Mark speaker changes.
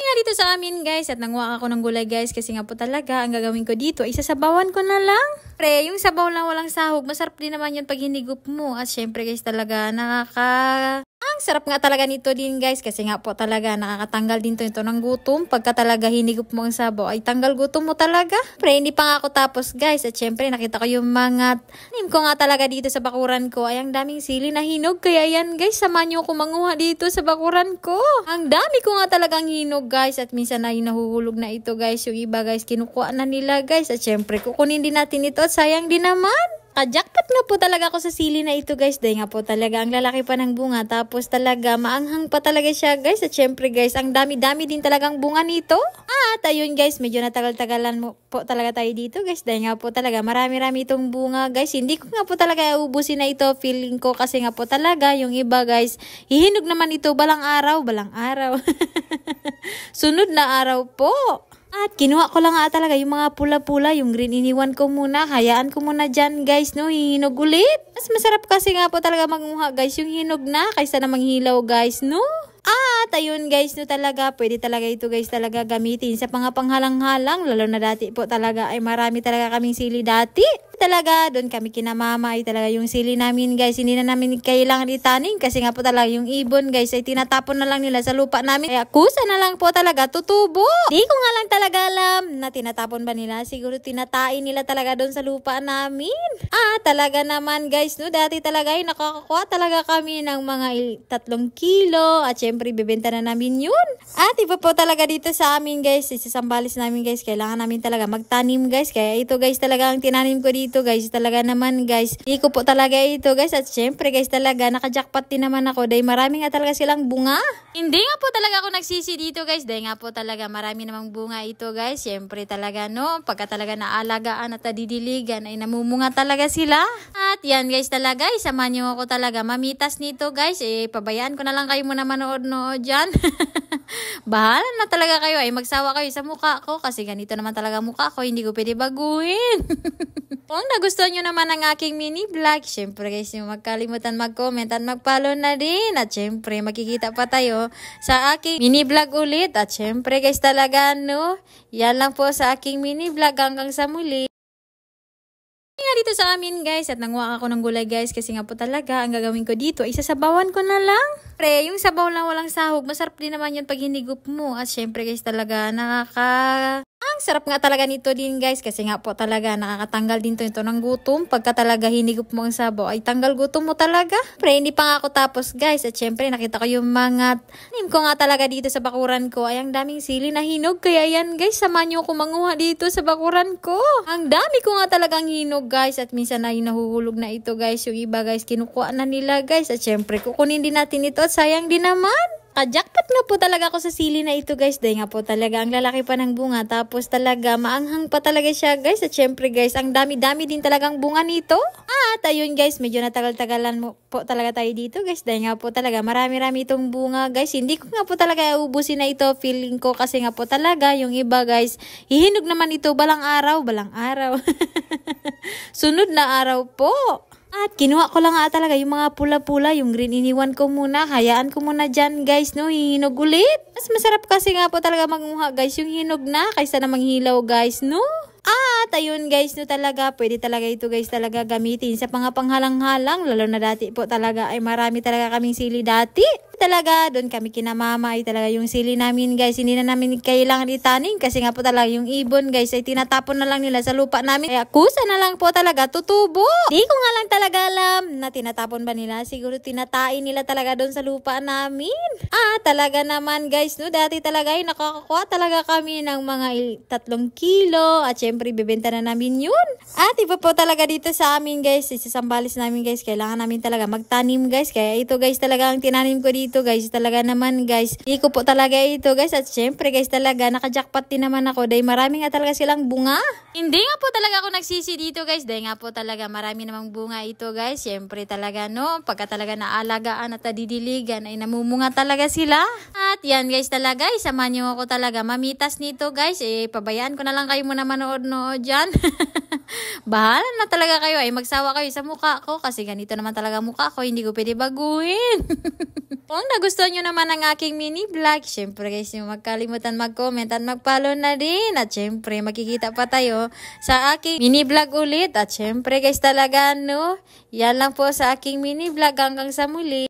Speaker 1: Nga dito sa amin guys at nanguha ako ng gulay guys kasi nga po talaga ang gagawin ko dito ay sasabawan ko na lang. Pre, yung sabaw lang walang sahog, masarap din naman yun pag hinigup mo. At syempre guys talaga ang sarap nga talaga nito din guys kasi nga po talaga nakakatanggal din ito ng gutom. Pagka talaga hinigup mo ang sabaw ay tanggal gutom mo talaga. Pre, hindi pa nga ako tapos guys at syempre nakita ko yung mga tanim ko nga talaga dito sa bakuran ko ay ang daming sili na hinog. Kaya yan guys, samahan nyo ako manguha dito sa bakuran ko. Ang dami ko nga talagang hinog guys at minsan na yung nahuhulog na ito guys. Yung iba guys kinukuha na nila guys at syempre kukunin din natin ito at sayang din naman. Kajakpat nga po talaga ako sa sili na ito guys. Dahil nga po talaga ang lalaki pa ng bunga. Tapos talaga maanghang pa talaga siya guys. At syempre guys, ang dami-dami din talagang bunga nito. At ayun guys, medyo natagal-tagalan mo po talaga tayo dito guys. Dahil nga po talaga marami-rami itong bunga guys. Hindi ko nga po talaga ubusin na ito. Feeling ko kasi nga po talaga yung iba guys. Hihinog naman ito balang araw. Sunod na araw po. At kinuha ko lang nga talaga yung mga pula-pula, yung green iniwan ko muna. Hayaan ko muna dyan guys, no? Hinog ulit. Mas masarap kasi nga po talaga manguha guys, yung hinog na kaysa na manghilaw guys, no? At ayun guys, no talaga, pwede talaga ito guys talaga gamitin sa mga panghalang-halang. Lalo na dati po talaga ay marami talaga kaming sili dati. Talaga, doon kami kinamama ay talaga yung sili namin guys. Hindi na namin kailangan itanim kasi nga po talaga yung ibon guys ay tinatapon na lang nila sa lupa namin. Kaya kusa na lang po talaga tutubo. Di ko nga lang talaga alam na tinatapon ba nila. Siguro tinatain nila talaga doon sa lupa namin. Talaga naman guys, no dati talaga ay nakakakuha talaga kami ng mga 3 kilo. At syempre bibenta na namin yun. At iba po talaga dito sa amin guys. Isasambalis namin guys. Kailangan namin talaga magtanim guys. Kaya ito guys talaga ang tinanim ko dito guys. Talaga naman guys. Hindi ko po talaga ito guys. At syempre guys talaga nakajackpot din naman ako. Dahil marami nga talaga silang bunga. Hindi nga po talaga ako nagsisi dito guys. Dahil nga po talaga marami namang bunga ito guys. Syempre talaga no. Pagka talaga naalagaan at nadidiligan ay namumunga talaga sila. At yan guys talaga. Samahan nyo ako talaga mamitas nito guys. Pabayaan ko na lang kayo muna manood-nood dyan. Bahala na talaga kayo ay magsawa kayo sa mukha ko. Kasi ganito naman talaga mukha ko. Hindi ko pwede baguhin. Kung nagustuhan nyo naman ang aking mini vlog, syempre guys, yung magkalimutan mag-comment at mag-follow na din. At syempre, makikita pa tayo sa aking mini vlog ulit. At syempre guys, talaga no, yan lang po sa aking mini vlog hanggang sa muli. Nga dito sa amin guys at nanguha ako ng gulay guys kasi nga po talaga ang gagawin ko dito ay sasabawan ko na lang. Pre, yung sabaw lang walang sahog, masarap din naman yun pag hinigup mo. At syempre guys talaga ang sarap nga talaga nito din guys kasi nga po talaga nakakatanggal din ito ng gutom. Pagka talaga hinigup mo ang sabaw ay tanggal gutom mo talaga. Pre, hindi pa nga ako tapos guys at syempre nakita ko yung mga tanim ko nga talaga dito sa bakuran ko ay ang daming sili na hinog. Kaya yan guys, samahan nyo ako manguha dito sa bakuran ko. Ang dami ko nga talagang hinog guys at minsan na yung nahuhulog na ito guys. Yung iba guys kinukuha na nila guys at syempre kukunin din natin ito at sayang din naman. Kajakpat nga po talaga ako sa sili na ito guys. Dahil nga po talaga ang lalaki pa ng bunga. Tapos talaga maanghang pa talaga siya guys. At syempre guys, ang dami-dami din talagang bunga nito. At ayun guys, medyo natagal-tagalan mo po talaga tayo dito guys. Dahil nga po talaga marami-rami itong bunga guys. Hindi ko nga po talaga ubusin na ito. Feeling ko kasi nga po talaga yung iba guys. Hihinog naman ito balang araw. Sunod na araw po. At kinuha ko lang nga talaga yung mga pula-pula, yung green iniwan ko muna. Hayaan ko muna dyan guys, no? Hinog ulit. Mas masarap kasi nga po talaga manguha guys, yung hinog na kaysa na manghilaw guys, no? At ayun guys, no talaga, pwede talaga ito guys talaga gamitin sa mga panghalang-halang. Lalo na dati po talaga ay marami talaga kaming sili dati. Talaga, doon kami kinamama ay talaga yung sili namin guys. Hindi na namin kailangan itanim kasi nga po talaga yung ibon guys ay tinatapon na lang nila sa lupa namin. Kaya kusa na lang po talaga tutubo. Di ko nga lang talaga alam na tinatapon ba nila. Siguro tinatain nila talaga doon sa lupa namin. Talaga naman guys, no dati talaga ay nakakakuha talaga kami ng mga 3 kilo. At syempre bibenta na namin yun. At iba po talaga dito sa amin guys. Isasambalis namin guys. Kailangan namin talaga magtanim guys. Kaya ito guys talaga ang tinanim ko dito guys. Talaga naman guys. Hindi ko po talaga ito guys. At syempre guys talaga nakajackpot din naman ako. Dahil marami nga talaga silang bunga. Hindi nga po talaga ako nagsisi dito guys. Dahil nga po talaga marami namang bunga ito guys. Syempre talaga no. Pagka talaga naalagaan at nadidiligan ay namumunga talaga sila. At yan guys talaga. Samahan nyo ako talaga mamitas nito guys. Pabayaan ko na lang kayo muna manood-nood dyan. Bahala na talaga kayo ay magsawa kayo sa mukha ko. Kasi ganito naman talaga mukha ko. Hindi ko pwede baguhin. Kung Kung nagustuhan nyo naman ang aking mini vlog, syempre guys, yung magkalimutan mag-comment at mag-follow na din. At syempre, makikita pa tayo sa aking mini vlog ulit. At syempre guys talaga, no, yan lang po sa aking mini vlog. Hanggang sa muli.